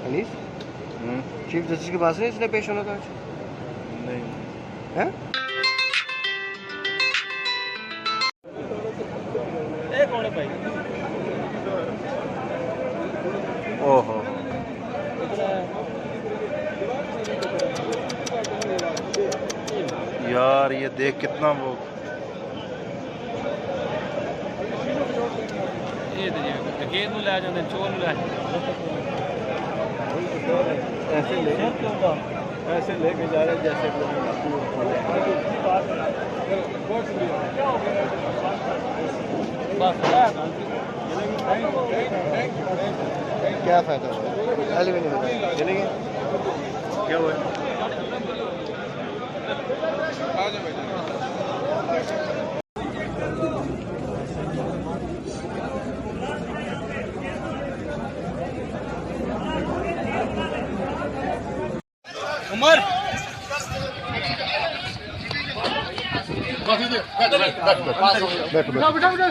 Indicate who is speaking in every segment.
Speaker 1: Anees chief justice के पास है, इसने पेश होना था आज?
Speaker 2: नहीं
Speaker 1: है? ओहो
Speaker 2: यार, ये देख कितना वो
Speaker 1: ऐसे लेके जा रहे जैसे क्या फायदा हुआ? चलेंगे क्या हुआ?
Speaker 3: उमर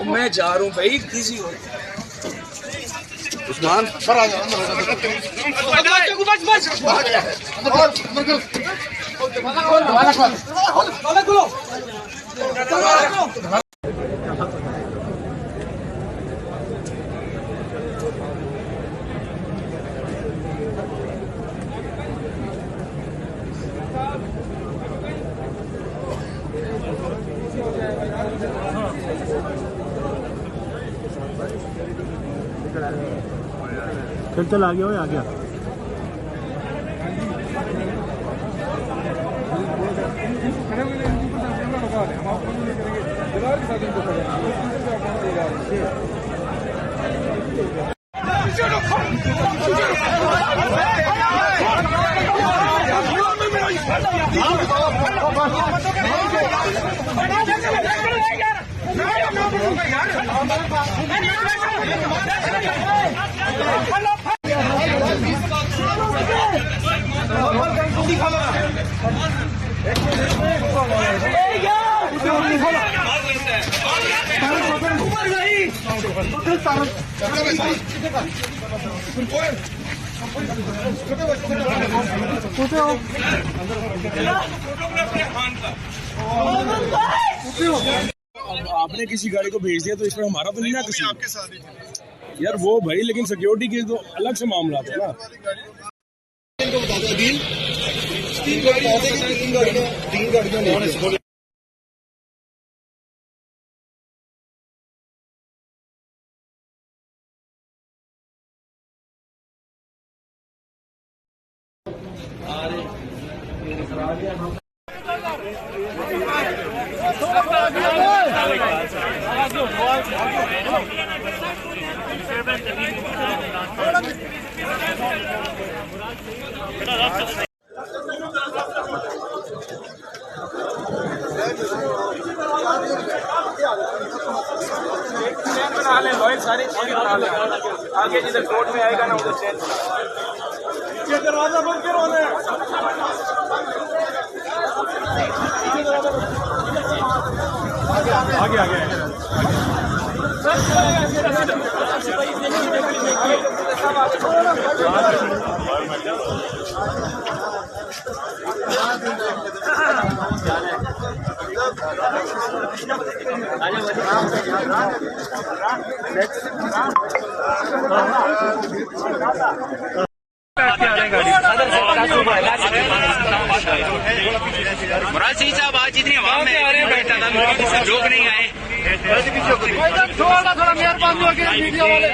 Speaker 3: मैं जा रहा हूँ भाई, किसी हो
Speaker 1: उस्मान
Speaker 4: चल आ गया हो, आ गया।
Speaker 3: आपने किसी गाड़ी को भेज दिया तो इसमें हमारा तो नहीं ना किसी आपके साथ यार वो भाई, लेकिन सिक्योरिटी के तो अलग से मामला था ना। तीन गाड़ियां सारी आगे जिधर कोर्ट में आएगा ना उधर चेंज दरवाजा बंद करो। आगे आगे
Speaker 5: मुराद सिंह साहब आज इतनी हवा में बैठा था, लोग नहीं आए। थोड़ा मेहरबानी होगी मीडिया वाले।